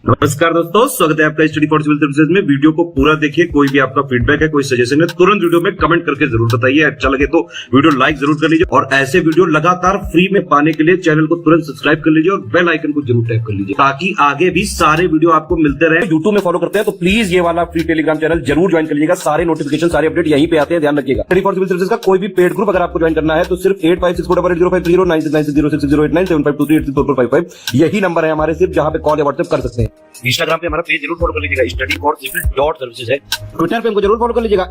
नमस्कार दोस्तों, स्वागत है आपका स्टडी फॉर सिविल सर्विसेज में। वीडियो को पूरा देखिए। कोई भी आपका फीडबैक है, कोई सजेशन है, तुरंत वीडियो में कमेंट करके जरूर बताइए। अच्छा लगे तो वीडियो लाइक जरूर कर लीजिए और ऐसे वीडियो लगातार फ्री में पाने के लिए चैनल को तुरंत सब्सक्राइब कर लीजिए और बेल आइकन को जरूर टैप कर लीजिए ताकि आगे भी सारे वीडियो आपको मिलते रहे। यूट्यूब में फॉलो करते हैं तो प्लीज ये वाला फ्री टेलीग्राम चैनल जरूर ज्वाइन कर लीजिएगा। सारे नोटिफिकेशन, सारे अपडेट यहीं पे आते हैं, ध्यान रखिएगा। स्टडी फॉर सिविल सर्विसेज का कोई भी पेड ग्रुप अगर आपको ज्वाइन करना है तो सिर्फ 85648805309606089752386455 यही नंबर है हमारे, सिर्फ जहां पे कॉल या व्हाट्सएप कर सकते हैं। इंस्टाग्राम पे हमारा पेज जरूर फॉलो कर लीजिएगा, स्टडी फॉर सिविल .सर्विसेज है। ट्विटर पे हमको जरूर फॉलो कर लीजिएगा,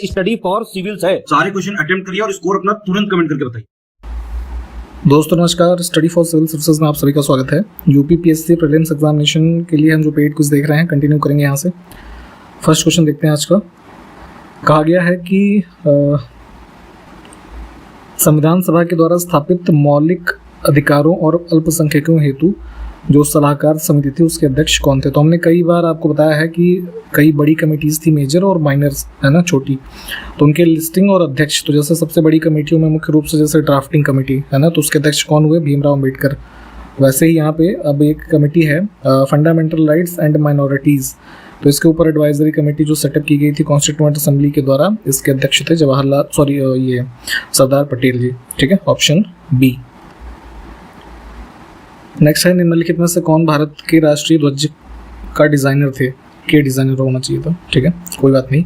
@study for civils है। सारे क्वेश्चन अटेम्प्ट करिए और स्कोर अपना तुरंत कमेंट करके बताइए। दोस्तों नमस्कार, स्टडी फॉर सिविल सर्विसेज में आप सभी का स्वागत है। यूपीपीएससी प्रीलिम्स एग्जामिनेशन के लिए हम जो पेड क्विज देख रहे हैं कंटिन्यू करेंगे यहाँ से। फर्स्ट क्वेश्चन देखते हैं आज का। कहा गया है कि संविधान सभा के द्वारा स्थापित मौलिक अधिकारों और अल्पसंख्यकों हेतु जो सलाहकार समिति थी उसके अध्यक्ष कौन थे। तो हमने कई बार आपको बताया है कि कई बड़ी कमेटीज़ थी, मेजर और माइनर्स, है ना, छोटी। तो उनके लिस्टिंग और अध्यक्ष, तो जैसे सबसे बड़ी कमेटियों में मुख्य रूप से जैसे ड्राफ्टिंग कमेटी है ना, तो उसके अध्यक्ष कौन हुए? भीमराव अम्बेडकर। वैसे ही यहाँ पे अब एक कमेटी है फंडामेंटल राइट्स एंड माइनॉरिटीज़, तो इसके ऊपर एडवाइजरी कमेटी जो सेटअप की गई थी कॉन्स्टिट्यूएंट असेंबली के द्वारा, इसके अध्यक्ष थे ये सरदार पटेल जी। ठीक है, ऑप्शन बी। नेक्स्ट है, निम्नलिखित में से कौन भारत के राष्ट्रीय ध्वज का डिज़ाइनर थे? के डिज़ाइनर होना चाहिए था, ठीक है, कोई बात नहीं।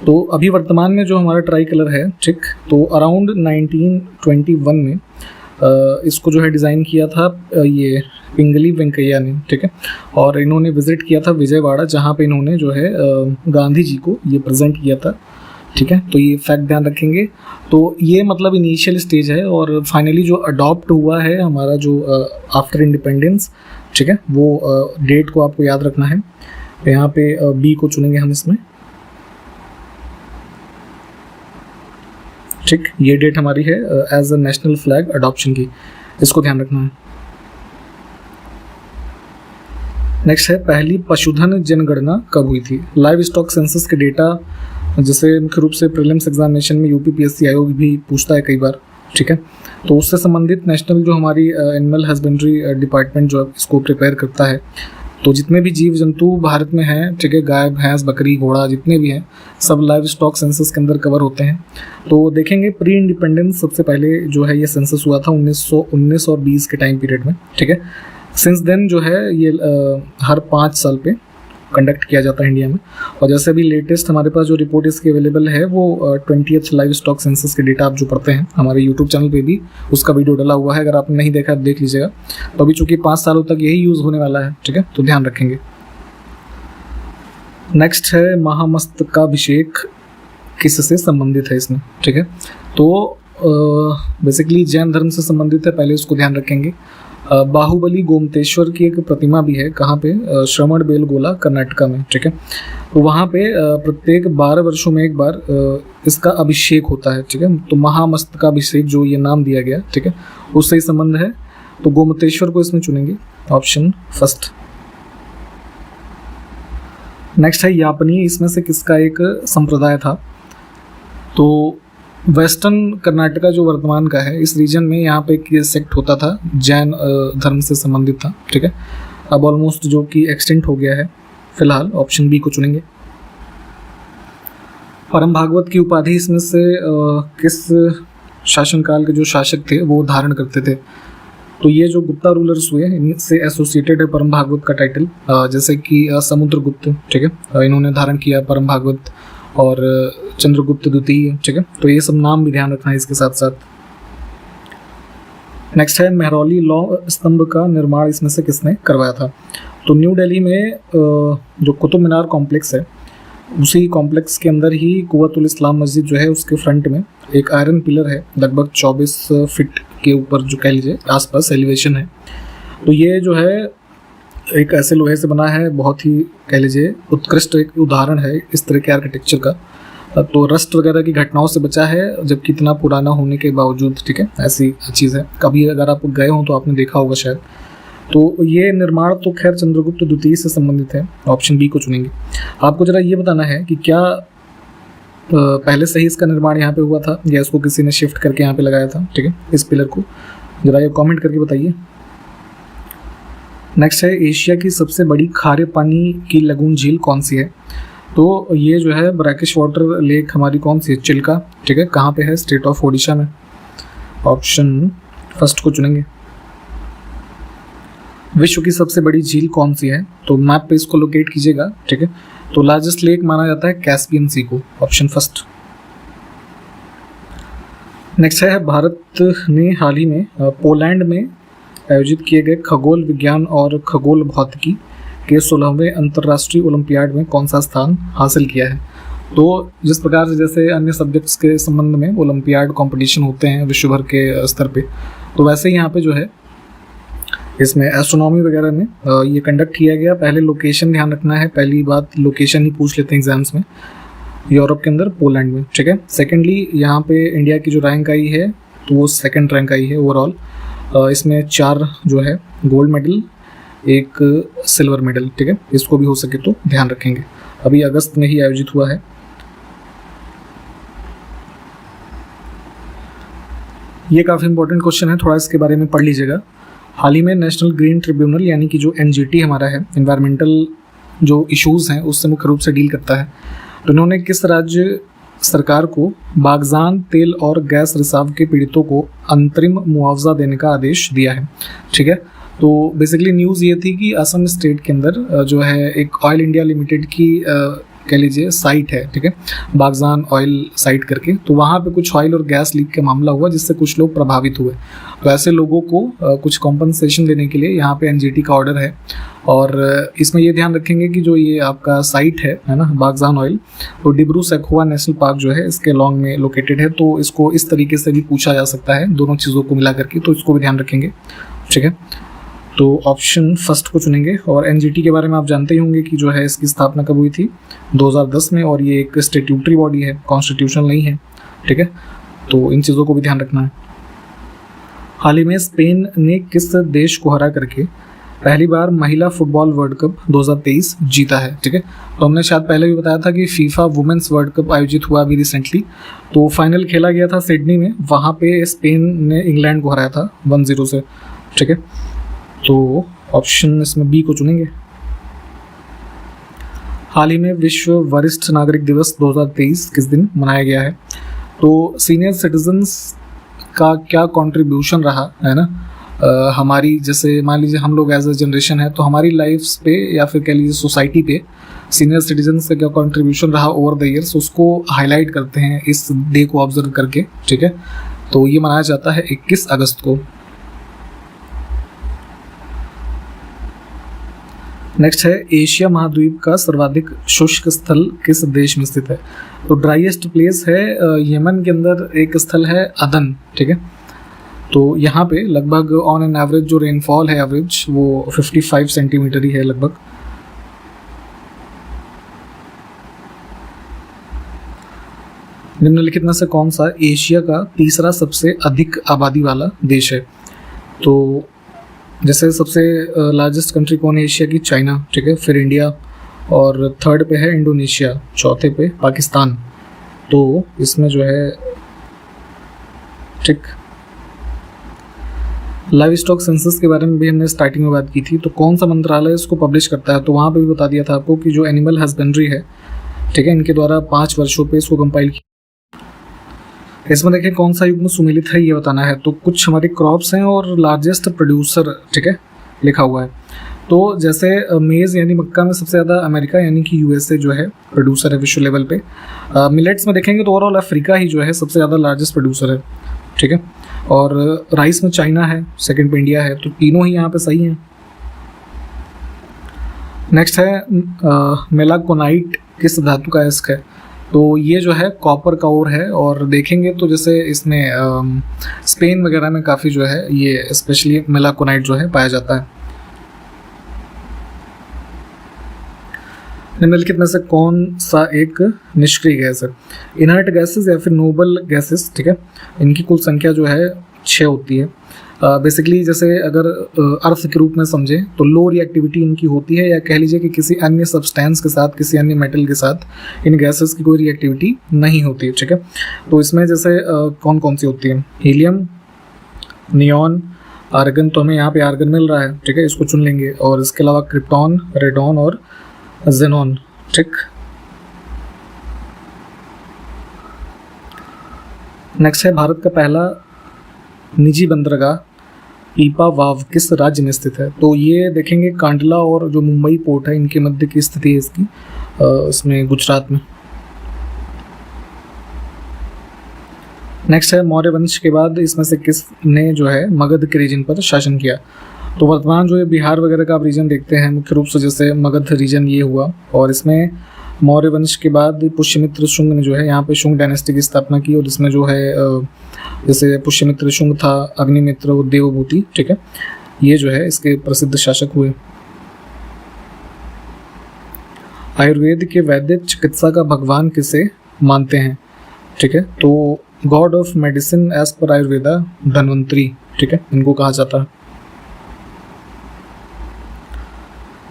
तो अभी वर्तमान में जो हमारा ट्राई कलर है, ठीक, तो अराउंड 1921 में इसको जो है डिज़ाइन किया था ये पिंगली वेंकैया ने, ठीक है, और इन्होंने विज़िट किया था विजयवाड़ा, जहाँ पे इन्होंने जो है गांधी जी को ये प्रेजेंट किया था। ठीक है, तो ये फैक्ट ध्यान रखेंगे। तो ये मतलब इनिशियल स्टेज है और फाइनली जो अडॉप्ट हुआ है हमारा जो आफ्टर इंडिपेंडेंस, ठीक है, वो डेट को आपको याद रखना है। यहाँ पे बी को चुनेंगे हम इसमें। ठीक, ये डेट हमारी है as a national flag adoption की, इसको ध्यान रखना है। नेक्स्ट है, पहली पशुधन जनगणना कब हुई थी? लाइव स्टॉक सेंसस के डेटा जैसे मुख्य रूप से प्रीलिम्स एग्जामिनेशन में यूपीपीएससी आयोग भी पूछता है कई बार, ठीक है, तो उससे संबंधित नेशनल जो हमारी एनिमल हस्बेंड्री डिपार्टमेंट जो इसको प्रिपेयर करता है, तो जितने भी जीव जंतु भारत में हैं, ठीक है, गाय भैंस बकरी घोड़ा जितने भी हैं, सब लाइव स्टॉक सेंसस के अंदर कवर होते हैं। तो देखेंगे प्री इंडिपेंडेंस सबसे पहले जो है ये सेंसस हुआ था 1919 और 20 के टाइम पीरियड में, ठीक है। सिंस देन जो है ये हर 5 साल पे कंडक्ट किया जाता है इंडिया में। और जैसे अभी लेटेस्ट हमारे पास जो रिपोर्ट इसकी अवेलेबल है वो 20th लाइव स्टॉक सेंसस के डेटा आप जो पढ़ते हैं हमारे यूट्यूब चैनल पे भी उसका वीडियो डला हुआ है, अगर आपने नहीं देखा देख लीजिएगा। तो अभी चूंकि 5 सालों तक यही यूज़ होने वाला है, ठीक है, तो ध्यान रखेंगे। नेक्स्ट है, महामस्तकाभिषेक किससे संबंधित है इसमें? ठीक है, तो बेसिकली जैन धर्म से संबंधित है, पहले उसको ध्यान रखेंगे। बाहुबली गोमतेश्वर की एक प्रतिमा भी है, कहाँ पे? श्रवण बेलगोला कर्नाटका में, ठीक है। तो वहाँ पे प्रत्येक 12 वर्षों में एक बार इसका अभिषेक होता है, ठीक है। तो महामस्तकाभिषेक जो ये नाम दिया गया, ठीक है, उससे ही संबंध है। तो गोमतेश्वर को इसमें चुनेंगे, ऑप्शन फर्स्ट। नेक्स्ट है, यापनीय इसमें से किसका एक संप्रदाय था? तो वेस्टर्न कर्नाटका जो वर्तमान का है, इस रीजन में यहाँ पे एक सेक्ट होता था, जैन धर्म से संबंधित था, ठीक है। अब ऑलमोस्ट जो कि एक्सटेंट हो गया है फिलहाल, ऑप्शन बी को चुनेंगे। परम भागवत की उपाधि इसमें से किस शासनकाल के जो शासक थे वो धारण करते थे? तो ये जो गुप्ता रूलर्स हुए इनसे एसोसिएटेड है परम भागवत का टाइटल, जैसे कि समुद्रगुप्त, ठीक है, इन्होंने धारण किया परम भागवत, और चंद्रगुप्त द्वितीय, ठीक है। तो ये सब नाम भी ध्यान रखना है इसके साथ साथ। नेक्स्ट है, मेहरौली लौ स्तंभ का निर्माण इसमें से किसने करवाया था? तो न्यू दिल्ली में जो कुतुब मीनार कॉम्प्लेक्स है, उसी कॉम्प्लेक्स के अंदर ही कुव्वतुल इस्लाम मस्जिद जो है उसके फ्रंट में एक आयरन पिलर है, लगभग 24 फीट के ऊपर जो कह लीजिए आसपास एलिवेशन है। तो ये जो है एक ऐसे लोहे से बना है, बहुत ही कह लीजिए उत्कृष्ट एक उदाहरण है इस तरह के आर्किटेक्चर का। तो रस्ट वगैरह की घटनाओं से बचा है, जबकि इतना पुराना होने के बावजूद, ठीक है, ऐसी चीज़ है। कभी अगर आप गए हो तो आपने देखा होगा शायद। तो ये निर्माण तो खैर चंद्रगुप्त द्वितीय से संबंधित है, ऑप्शन बी को चुनेंगे। आपको जरा ये बताना है कि क्या पहले से ही इसका निर्माण यहाँ पे हुआ था या इसको किसी ने शिफ्ट करके यहाँ पे लगाया था, ठीक है, इस पिलर को, जरा ये कमेंट करके बताइए। नेक्स्ट है एशिया की सबसे बड़ी खारे पानी की लगून झील कौन सी है? तो ये जो है ब्रैकिश वाटर लेक हमारी कौन सी है? चिल्का, ठीक है। कहाँ पे है? स्टेट ऑफ ओडिशा में। ऑप्शन फर्स्ट को चुनेंगे। विश्व की सबसे बड़ी झील कौन सी है? तो मैप पे इसको लोकेट कीजिएगा, ठीक है। तो लार्जेस्ट लेक माना जाता है कैस्पियन सी को, ऑप्शन फर्स्ट। नेक्स्ट है भारत ने हाल ही में पोलैंड में आयोजित किए गए खगोल विज्ञान और खगोल भौतिकी के 16वें अंतर्राष्ट्रीय ओलंपियाड में कौन सा स्थान हासिल किया है? तो जिस प्रकार से जैसे अन्य सब्जेक्ट्स के संबंध में ओलंपियाड कंपटीशन होते हैं विश्व भर के स्तर पे, तो वैसे ही यहाँ पे जो है इसमें एस्ट्रोनॉमी वगैरह में ये कंडक्ट किया गया। पहले लोकेशन ध्यान रखना है, पहली बात लोकेशन ही पूछ लेते हैं एग्जाम्स में, यूरोप के अंदर पोलैंड में, ठीक है। सेकेंडली यहाँ पे इंडिया की जो रैंक आई है तो वो सेकंड रैंक आई है ओवरऑल। इसमें 4 जो है गोल्ड मेडल, 1 सिल्वर मेडल, ठीक है। इसको भी हो सके तो ध्यान रखेंगे। अभी अगस्त में ही आयोजित हुआ है। ये काफ़ी इंपॉर्टेंट क्वेश्चन है, थोड़ा इसके बारे में पढ़ लीजिएगा। हाल ही में नेशनल ग्रीन ट्रिब्यूनल यानी कि जो एनजीटी हमारा है, एनवायरमेंटल जो इश्यूज़ हैं उससे मुख्य रूप से डील करता है, तो उन्होंने किस राज्य सरकार को बागजान तेल और गैस रिसाव के पीड़ितों को अंतरिम मुआवजा देने का आदेश दिया है, ठीक है। तो बेसिकली न्यूज़ ये थी कि असम स्टेट के अंदर जो है एक ऑयल इंडिया लिमिटेड की कह लीजिए साइट है, ठीक है, बागजान ऑयल साइट करके, तो वहाँ पे कुछ ऑयल और गैस लीक का मामला हुआ जिससे कुछ लोग प्रभावित हुए। तो ऐसे लोगों को कुछ कॉम्पनसेशन देने के लिए यहाँ पे एनजीटी का ऑर्डर है। और इसमें ये ध्यान रखेंगे कि जो ये आपका साइट है ना बागजान ऑयल, तो डिब्रू सैखोवा नेशनल पार्क जो है इसके लॉन्ग में लोकेटेड है, तो इसको इस तरीके से भी पूछा जा सकता है दोनों चीज़ों को मिला करके, तो इसको भी ध्यान रखेंगे, ठीक है। तो ऑप्शन फर्स्ट को चुनेंगे। और एनजीटी के बारे में आप जानते ही होंगे कि जो है इसकी स्थापना कब हुई थी? 2010 में, और ये एक स्टैट्यूटरी बॉडी है, कॉन्स्टिट्यूशनल नहीं है, ठीक है। तो इन चीज़ों को भी ध्यान रखना है। हाल ही में स्पेन ने किस देश को हरा करके पहली बार महिला फुटबॉल वर्ल्ड कप 2023 जीता है, ठीक है। तो हमने शायद पहले भी बताया था कि फीफा वुमेन्स वर्ल्ड कप आयोजित हुआ अभी रिसेंटली, तो फाइनल खेला गया था सिडनी में, वहाँ पे स्पेन ने इंग्लैंड को हराया था 1-0 से, ठीक है। तो ऑप्शन इसमें बी को चुनेंगे। हाल ही में विश्व वरिष्ठ नागरिक दिवस 2023 किस दिन मनाया गया है? तो सीनियर सिटीजन्स का क्या कंट्रीब्यूशन रहा है ना हमारी, जैसे मान लीजिए हम लोग एज अ जनरेशन है तो हमारी लाइफ पे या फिर कह लीजिए सोसाइटी पे सीनियर सिटीजन्स का क्या कंट्रीब्यूशन रहा ओवर द ईयर्स, उसको हाईलाइट करते हैं इस डे को ऑब्जर्व करके, ठीक है। तो ये मनाया जाता है 21 अगस्त को। नेक्स्ट है एशिया महाद्वीप का सर्वाधिक शुष्क स्थल किस देश में स्थित है? तो ड्राइएस्ट प्लेस है यमन के अंदर एक स्थल है अदन, ठीक है। तो यहाँ पे लगभग ऑन एन एवरेज जो रेनफॉल है एवरेज वो 55 सेंटीमीटर ही है लगभग। निम्नलिखित में से कौन सा एशिया का तीसरा सबसे अधिक आबादी वाला देश है? तो जैसे सबसे लार्जेस्ट कंट्री कौन है एशिया की? चाइना, ठीक है। फिर इंडिया, और थर्ड पे है इंडोनेशिया, चौथे पे पाकिस्तान। तो इसमें जो है ठीक लाइव स्टॉक सेंसस के बारे में भी हमने स्टार्टिंग में बात की थी, तो कौन सा मंत्रालय इसको पब्लिश करता है? तो वहाँ पे भी बता दिया था आपको कि जो एनिमल हस्बेंड्री है, ठीक है, इनके द्वारा 5 वर्षों पे इसको कंपाइल किया। इसमें देखें कौन सा युग्म सुमेलित है ये बताना है। तो कुछ हमारे क्रॉप्स हैं और लार्जेस्ट प्रोड्यूसर, ठीक है, लिखा हुआ है। तो जैसे मेज़ यानी मक्का में सबसे ज़्यादा अमेरिका यानी कि यूएसए जो है प्रोड्यूसर है विश्व लेवल पे। मिलेट्स में देखेंगे तो ओवरऑल अफ्रीका ही जो है सबसे ज़्यादा लार्जेस्ट प्रोड्यूसर है, ठीक है। और राइस में चाइना है, सेकंड पे इंडिया है, तो तीनों ही यहाँ पे सही हैं। नेक्स्ट है मेलाकोनाइट किस धातु का अयस्क है? तो ये जो है कॉपर का ओर है, और देखेंगे तो जैसे इसमें स्पेन वगैरह में काफ़ी जो है ये स्पेशली मेलाकोनाइट जो है पाया जाता है। निम्नलिखित में से कौन सा एक निष्क्रिय गैस है? इनर्ट गैसेस या फिर नोबल गैसेस, ठीक है, इनकी कुल संख्या जो है 6 होती है। बेसिकली जैसे अगर अर्थ के रूप में समझें तो लो रिएक्टिविटी इनकी होती है, या कह लीजिए कि किसी अन्य सब्सटेंस के साथ, किसी अन्य मेटल के साथ इन गैसेस की कोई रिएक्टिविटी नहीं होती है, ठीक है। तो इसमें जैसे कौन कौन सी होती है? हीलियम, नियॉन, आर्गन तो हमें यहाँ पे आर्गन मिल रहा है, ठीक है, इसको चुन लेंगे। और इसके अलावा क्रिप्टॉन, रेडॉन और जेनॉन, ठीक। नेक्स्ट है भारत का पहला निजी बंदरगाह पीपावाव किस राज्य में स्थित है? तो ये देखेंगे कांडला और जो मुंबई पोर्ट है इनके मध्य की स्थिति है इसकी, इसमें गुजरात में। नेक्स्ट है मौर्य वंश के बाद इसमें से किसने जो है मगध के रीजन पर शासन किया? तो वर्तमान जो है बिहार वगैरह का आप रीजन देखते हैं मुख्य रूप से, जैसे मगध रीजन ये हुआ। और इसमें मौर्य वंश के बाद पुष्यमित्र शुंग ने जो है यहाँ पे शुंग डायनेस्टी की स्थापना की। और इसमें जो है जैसे पुष्यमित्र शुंग था, अग्निमित्र और देवभूति, ठीक है, ये जो है इसके प्रसिद्ध शासक हुए। आयुर्वेद के वैद्य चिकित्सा का भगवान किसे मानते हैं? ठीक है, तो God of medicine as per Ayurveda Dhanvantari, ठीक है, इनको कहा जाता है।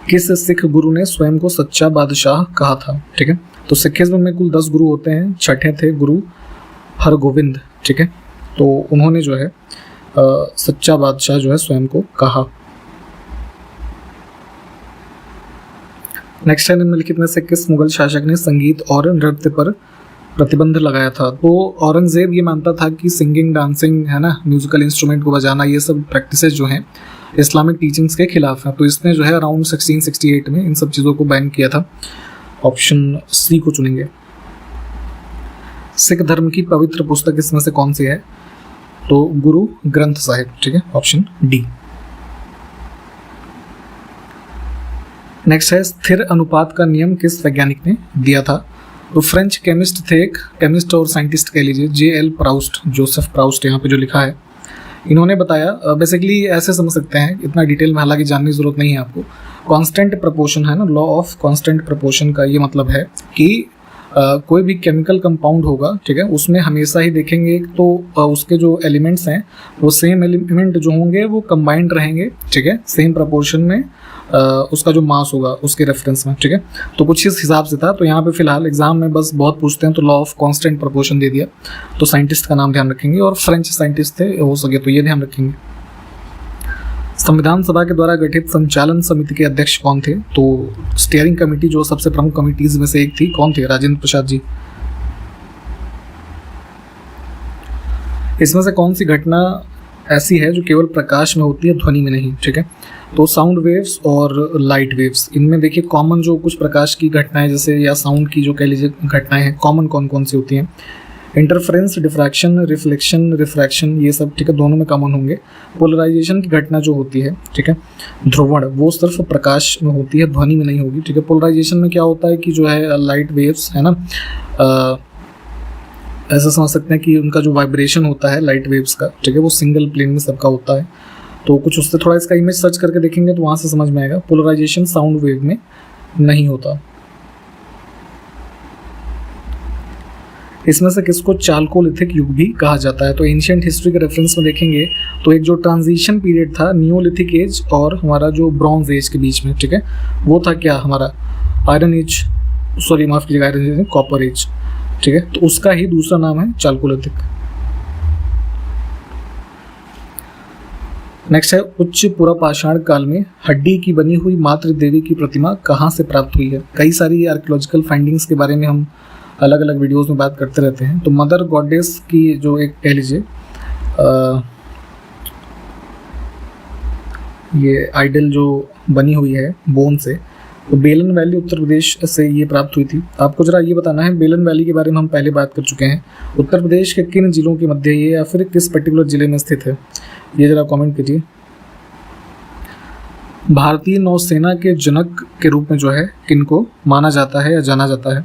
किस सिख गुरु ने स्वयं को सच्चा बादशाह कहा था? ठीक है, तो सिखिज्म में कुल 10 गुरु होते हैं, छठे थे गुरु हरगोविंद, ठीक है, तो उन्होंने जो है सच्चा बादशाह जो है स्वयं को कहा। नेक्स्ट है निम्नलिखित में से किस मुगल शासक ने संगीत और नृत्य पर प्रतिबंध लगाया था? तो औरंगजेब ये मानता था कि सिंगिंग, डांसिंग, है ना, म्यूजिकल इंस्ट्रूमेंट को बजाना, ये सब प्रैक्टिसेस जो हैं इस्लामिक टीचिंग्स के खिलाफ है। तो इसने जो है अराउंड 1668 में इन सब चीज़ों को बैन किया था। ऑप्शन सी को चुनेंगे। सिख धर्म की पवित्र पुस्तक इसमें से कौन सी है? तो गुरु ग्रंथ साहिब, ठीक है, ऑप्शन डी। नेक्स्ट है स्थिर अनुपात का नियम किस वैज्ञानिक ने दिया था? तो फ्रेंच केमिस्ट थे, एक केमिस्ट और साइंटिस्ट कह लीजिए, J.L. प्राउस्ट, जोसेफ प्राउस्ट यहाँ पे जो लिखा है, इन्होंने बताया। बेसिकली ऐसे समझ सकते हैं, इतना डिटेल में हालांकि जानने की जरूरत नहीं है आपको। कांस्टेंट प्रोपोर्शन है ना, लॉ ऑफ कांस्टेंट प्रोपोर्शन का ये मतलब है कि कोई भी केमिकल कंपाउंड होगा, ठीक है, उसमें हमेशा ही देखेंगे तो उसके जो एलिमेंट्स हैं वो सेम एलिमेंट जो होंगे वो कंबाइंड रहेंगे, ठीक है, सेम प्रोपोर्शन में उसका जो मास होगा उसके रेफरेंस में, ठीक है। तो कुछ इस हिसाब से था। तो यहाँ पे फिलहाल एग्जाम में बस बहुत पूछते हैं तो लॉ ऑफ कांस्टेंट प्रोपोर्शन दे दिया। तो साइंटिस्ट का नाम ध्यान रखेंगे और फ्रेंच साइंटिस्ट थे, हो सके तो ये ध्यान रखेंगे। संविधान सभा के द्वारा गठित संचालन समिति के अध्यक्ष कौन थे? तो स्टीयरिंग कमेटी जो सबसे प्रमुख कमिटीज में से एक थी, कौन थे? राजेंद्र प्रसाद जी। इसमें से कौन सी घटना ऐसी है जो केवल प्रकाश में होती है, ध्वनि में नहीं? ठीक है, तो साउंड वेव्स और लाइट वेव्स, इनमें देखिए कॉमन जो कुछ प्रकाश की घटनाएं जैसे या साउंड की जो कह लीजिए घटनाएं हैं, कॉमन कौन कौन सी होती हैं? इंटरफेरेंस, डिफ्रैक्शन, रिफ्लेक्शन, रिफ्रैक्शन, ये सब, ठीक है, दोनों में कॉमन होंगे। पोलराइजेशन की घटना जो होती है, ठीक है, ध्रुवण, वो सिर्फ प्रकाश में होती है, ध्वनि में नहीं होगी, ठीक है। पोलराइजेशन में क्या होता है कि जो है लाइट वेव्स है ना, ऐसा समझ सकते हैं कि उनका जो वाइब्रेशन होता है लाइट वेव्स का, ठीक है, वो सिंगल प्लेन में सबका होता है। तो कुछ उससे थोड़ा इसका इमेज सर्च करके देखेंगे तो वहाँ से समझ में आएगा। पोलराइजेशन साउंड वेव में नहीं होता। इसमें से किसको चाल्कोलिथिक युग भी कहा जाता है? तो एंशिएंट हिस्ट्री के रेफरेंस में देखेंगे तो एक जो ट्रांजिशन पीरियड था नियोलिथिक एज और हमारा जो ब्रॉन्ज एज के बीच में, ठीक है, वो था क्या हमारा आयरन एज, सॉरी माफ कीजिएगा, आयरन एज, कॉपर एज, ठीक है, तो उसका ही दूसरा नाम है चाल्कोलिथिक। नेक्स्ट है उच्च पुरापाषाण काल में हड्डी की बनी हुई मातृ देवी की प्रतिमा कहाँ से प्राप्त हुई है? कई सारी आर्कियोलॉजिकल फाइंडिंग्स के बारे में हम अलग अलग वीडियोस में बात करते रहते हैं। तो मदर गॉडेस की जो एक कह लीजिए ये आइडल जो बनी हुई है बोन से, तो बेलन वैली उत्तर प्रदेश से ये प्राप्त हुई थी। आपको जरा ये बताना है, बेलन वैली के बारे में हम पहले बात कर चुके हैं। उत्तर प्रदेश के किन जिलों के मध्य ये या फिर किस पर्टिकुलर जिले में स्थित है, ये जरा कमेंट कीजिए। भारतीय नौसेना के जनक के रूप में जो है किनको माना जाता है या जाना जाता है?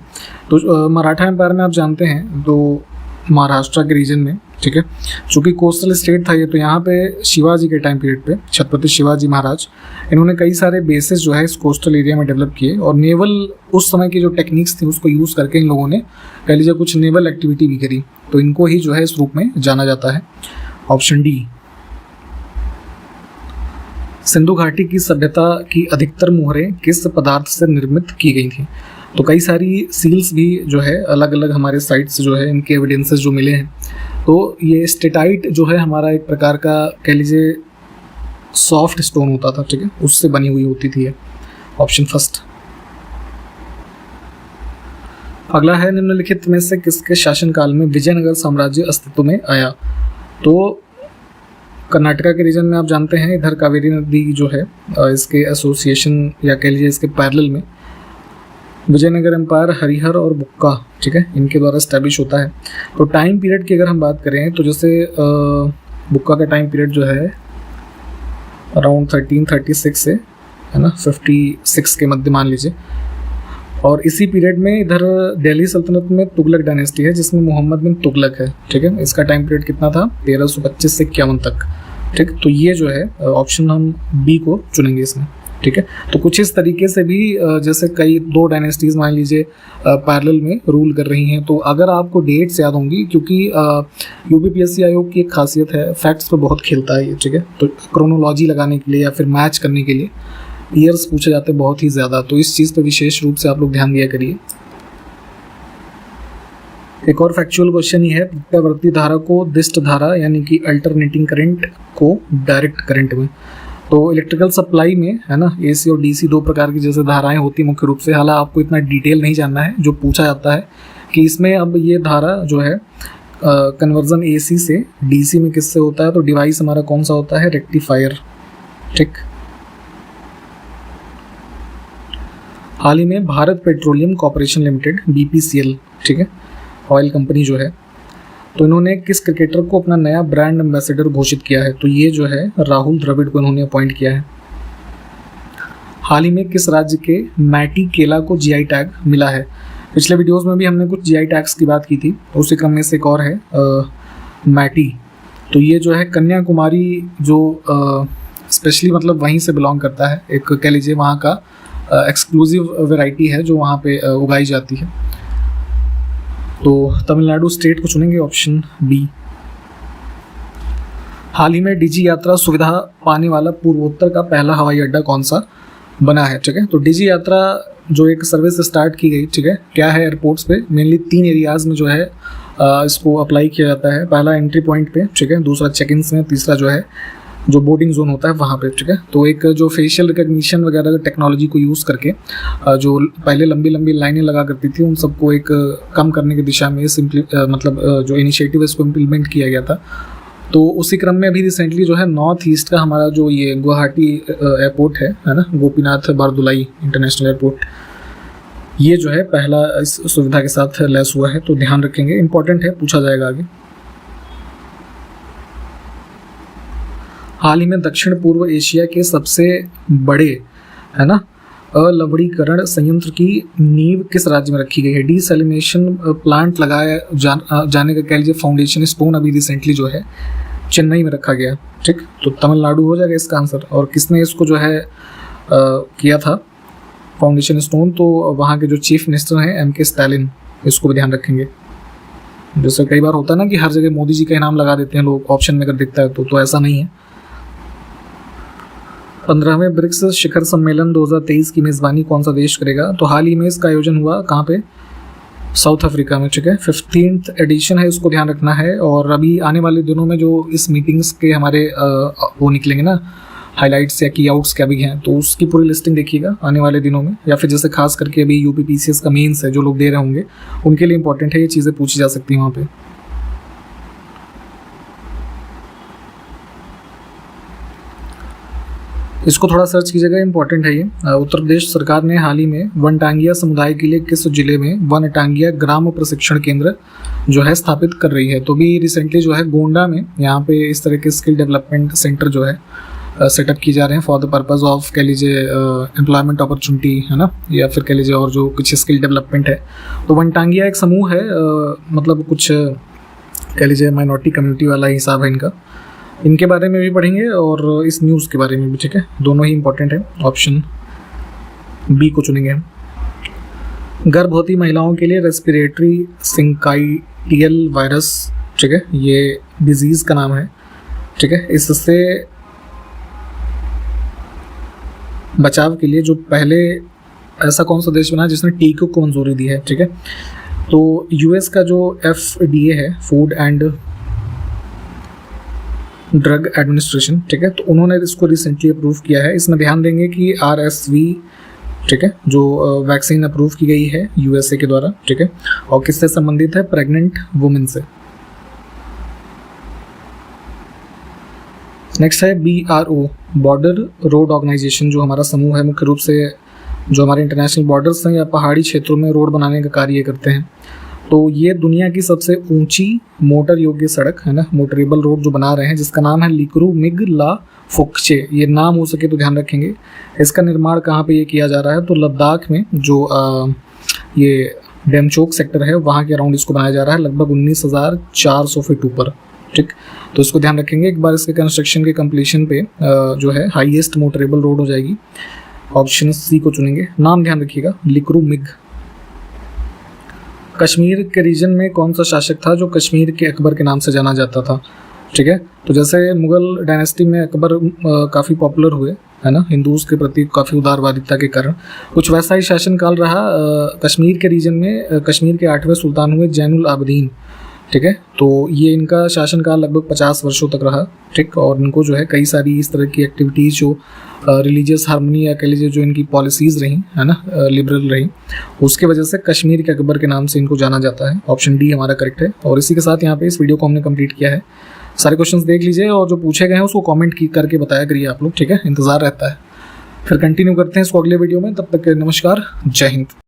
तो मराठा एम्पायर में आप जानते हैं तो महाराष्ट्र के रीजन में, ठीक है, चूँकि कोस्टल स्टेट था ये, तो यहाँ पे शिवाजी के टाइम पीरियड पे छत्रपति शिवाजी महाराज, इन्होंने कई सारे बेसिस जो है इस कोस्टल एरिया में डेवलप किए और नेवल उस समय की जो टेक्निक्स थी उसको यूज़ करके इन लोगों ने कह लीजिए कुछ नेवल एक्टिविटी भी करी। तो इनको ही जो है इस रूप में जाना जाता है। Option D. सिंधु घाटी की सभ्यता की अधिकतर मोहरें किस पदार्थ से निर्मित की गई थी? तो कई सारी सील्स भी जो है अलग अलग हमारे साइट से जो है इनके एविडेंसेस जो मिले हैं। तो ये स्टेटाइट जो है हमारा एक प्रकार का कह लीजिए सॉफ्ट स्टोन होता था, ठीक है, उससे बनी हुई होती थी ये। Option first. अगला है निम्नलिखित में से किसके शासनकाल में विजयनगर साम्राज्य अस्तित्व में आया? तो कर्नाटका के रीजन में आप जानते हैं इधर कावेरी नदी जो है इसके एसोसिएशन या कह लीजिए इसके पैरेलल में विजयनगर एम्पायर हरिहर और बुक्का, ठीक है, इनके द्वारा स्टैब्लिश होता है। तो टाइम पीरियड की अगर हम बात करें तो जैसे बुक्का का टाइम पीरियड जो है अराउंड 1336 से, है ना, 56 के मध्य मान लीजिए। और इसी पीरियड में इधर दिल्ली सल्तनत में तुगलक डायनेस्टी है जिसमें मोहम्मद बिन तुगलक है, ठीक है। इसका टाइम पीरियड कितना था? 1325 से 51 तक, ठीक। तो ये जो है ऑप्शन हम बी को चुनेंगे इसमें, ठीक है। तो कुछ इस तरीके से भी जैसे कई 2 डायनेस्टीज मान लीजिए पैरेलल में रूल कर रही हैं, तो अगर आपको डेट्स याद होंगी, क्योंकि यूपीपीएससी आयोग की एक खासियत है, फैक्ट्स पे बहुत खेलता है ये, ठीक है। तो क्रोनोलॉजी लगाने के लिए या फिर मैच करने के लिए ईयर्स पूछे जाते हैं बहुत ही ज़्यादा, तो इस चीज़ पर विशेष रूप से आप लोग ध्यान दिया करिए। एक और फैक्चुअल क्वेश्चन ही है, प्रत्यावर्ती धारा को दिष्ट धारा यानी कि अल्टरनेटिंग करंट को डायरेक्ट करंट में। तो इलेक्ट्रिकल सप्लाई में, है ना, एसी और डीसी 2 प्रकार की जैसे धाराएं होती हैं मुख्य रूप से। हालांकि आपको इतना डिटेल नहीं जानना है, जो पूछा जाता है कि इसमें अब ये धारा जो है कन्वर्जन एसी से डीसी में किससे होता है, तो डिवाइस हमारा कौन सा होता है? रेक्टिफायर, ठीक। हाल ही में Bharat petroleum corporation limited BPCL, ठीक है, ऑयल कंपनी जो है, तो इन्होंने किस क्रिकेटर को अपना नया ब्रांड एम्बेसडर घोषित किया है? तो ये जो है राहुल द्रविड़ को इन्होंने अपॉइंट किया है। हाल ही में किस राज्य के मैटी केला को GI टैग मिला है? पिछले वीडियोस में भी हमने कुछ GI टैग्स की बात की थी, उसी क्रम में से एक और है मैटी। तो ये जो है कन्याकुमारी जो स्पेशली मतलब वहीं से बिलोंग करता है, एक कह लीजिए वहाँ का एक्सक्लूसिव वैरायटी है जो वहाँ पे उगाई जाती है। तो तमिलनाडु स्टेट को चुनेंगे, ऑप्शन बी। हाल ही में डिजी यात्रा सुविधा पाने वाला पूर्वोत्तर का पहला हवाई अड्डा कौन सा बना है? ठीक है, तो डिजी यात्रा जो एक सर्विस स्टार्ट की गई, ठीक है, क्या है? एयरपोर्ट्स पे मेनली 3 एरियाज़ में जो है इसको अप्लाई किया जाता है। पहला एंट्री पॉइंट पे, ठीक है, दूसरा चेक इन में, तीसरा जो है जो बोर्डिंग जोन होता है वहाँ पे, ठीक है। तो एक जो फेशियल रिकग्निशन वगैरह टेक्नोलॉजी को यूज़ करके जो पहले लंबी लंबी लाइनें लगा करती थी उन सबको एक कम करने की दिशा में मतलब जो इनिशिएटिव है इसको इम्प्लीमेंट किया गया था। तो उसी क्रम में अभी रिसेंटली जो है नॉर्थ ईस्ट का हमारा जो ये गुवाहाटी एयरपोर्ट है ना, गोपीनाथ बारदुलाई इंटरनेशनल एयरपोर्ट, ये जो है पहला इस सुविधा के साथ लैस हुआ है। तो ध्यान रखेंगे, इंपॉर्टेंट है, पूछा जाएगा आगे। हाल ही में दक्षिण पूर्व एशिया के सबसे बड़े, है ना, अलवणीकरण संयंत्र की नींव किस राज्य में रखी गई है? डीसैलिनेशन प्लांट लगाया जाने का कह लीजिए फाउंडेशन स्टोन अभी रिसेंटली जो है चेन्नई में रखा गया, ठीक। तो तमिलनाडु हो जाएगा इसका आंसर। और किसने इसको जो है किया था फाउंडेशन स्टोन? तो वहाँ के जो चीफ मिनिस्टर हैं MK स्टालिन, इसको भी ध्यान रखेंगे। जैसे कई बार होता है ना कि हर जगह मोदी जी का नाम लगा देते हैं लोग, ऑप्शन में अगर दिखता है तो ऐसा नहीं है। 15वें ब्रिक्स शिखर सम्मेलन 2023 की मेज़बानी कौन सा देश करेगा? तो हाल ही में इसका आयोजन हुआ कहाँ पे? साउथ अफ्रीका में, ठीक है। 15th एडिशन है, इसको ध्यान रखना है। और अभी आने वाले दिनों में जो इस मीटिंग्स के हमारे वो निकलेंगे ना, हाइलाइट्स या की आउट्स क्या भी हैं, तो उसकी पूरी लिस्टिंग देखिएगा आने वाले दिनों में। या फिर जैसे खास करके अभी UPPCS का मेंस है जो लोग दे रहे होंगे उनके लिए इंपॉर्टेंट है, ये चीज़ें पूछी जा सकती हैं वहाँ पर। इसको थोड़ा सर्च कीजिएगा, इंपॉर्टेंट है ये। उत्तर प्रदेश सरकार ने हाल ही में वनटांगिया समुदाय के लिए किस जिले में वनटांगिया ग्राम प्रशिक्षण केंद्र जो है स्थापित कर रही है? तो भी रिसेंटली जो है गोंडा में यहाँ पे इस तरह के स्किल डेवलपमेंट सेंटर जो है सेटअप किए जा रहे हैं फॉर द पर्पज़ ऑफ कह लीजिए एम्प्लॉयमेंट अपॉर्चुनिटी, है ना, या फिर कह लीजिए और जो कुछ स्किल डेवलपमेंट है। तो वनटांगिया एक समूह है, मतलब कुछ कह लीजिए माइनॉरिटी कम्युनिटी वाला हिसाब है इनका। इनके बारे में भी पढ़ेंगे और इस न्यूज़ के बारे में भी, ठीक है, दोनों ही इंपॉर्टेंट है। ऑप्शन बी को चुनेंगे हम। गर्भवती महिलाओं के लिए रेस्पिरेटरी सिंकाइटियल वायरस, ठीक है, ये डिजीज़ का नाम है, ठीक है। इससे बचाव के लिए जो पहले ऐसा कौन सा देश बना जिसने टीकों को मंजूरी दी है, ठीक है? तो US का जो FDA है, फूड एंड ड्रग एडमिनिस्ट्रेशन, ठीक है, तो उन्होंने इसको रिसेंटली अप्रूव किया है। इसमें ध्यान देंगे कि RSV, ठीक है, जो वैक्सीन अप्रूव की गई है USA के द्वारा, ठीक है, और किससे संबंधित है? प्रेग्नेंट वुमेन से। नेक्स्ट है BRO, बॉर्डर रोड ऑर्गेनाइजेशन, जो हमारा समूह है, मुख्य रूप से जो हमारे इंटरनेशनल बॉर्डर्स हैं या पहाड़ी क्षेत्रों में रोड बनाने का कार्य करते हैं। तो ये दुनिया की सबसे ऊंची मोटर योग्य सड़क है ना, मोटरेबल रोड जो बना रहे हैं, जिसका नाम है लिक्रू मिग ला फोक्चे। ये नाम हो सके तो ध्यान रखेंगे। इसका निर्माण कहाँ पे ये किया जा रहा है? तो लद्दाख में जो ये डेमचोक सेक्टर है वहाँ के अराउंड इसको बनाया जा रहा है, लगभग 19,400 फीट ऊपर, ठीक। तो इसको ध्यान रखेंगे। एक बार इसके कंस्ट्रक्शन के कंप्लीशन पे जो है हाईएस्ट मोटरेबल रोड हो जाएगी। ऑप्शन C को चुनेंगे। नाम ध्यान रखिएगा, लिक्रू मिग। कश्मीर के रीजन में कौन सा शासक था जो कश्मीर के अकबर के नाम से जाना जाता था? ठीक है, तो जैसे मुगल डायनेस्टी में अकबर काफ़ी पॉपुलर हुए, है ना, हिंदूज के प्रति काफ़ी उदारवादिता के कारण, कुछ वैसा ही शासनकाल रहा कश्मीर के रीजन में। कश्मीर के 8वें सुल्तान हुए जैनुल आबदीन, ठीक है, तो ये इनका शासनकाल लगभग 50 वर्षों तक रहा, ठीक। और इनको जो है कई सारी इस तरह की एक्टिविटीज़ जो रिलीजियस हार्मनी या कह लीजिए जो इनकी पॉलिसीज़ रहीं, है ना, लिबरल रहीं, उसके वजह से कश्मीर के अकबर के नाम से इनको जाना जाता है। ऑप्शन D हमारा करेक्ट है। और इसी के साथ यहाँ पे इस वीडियो को हमने कंप्लीट किया है। सारे क्वेश्चंस देख लीजिए और जो पूछे गए हैं उसको कमेंट करके बताया करिए आप लोग, ठीक है, इंतज़ार रहता है। फिर कंटिन्यू करते हैं इसको अगले वीडियो में। तब तक नमस्कार, जय हिंद।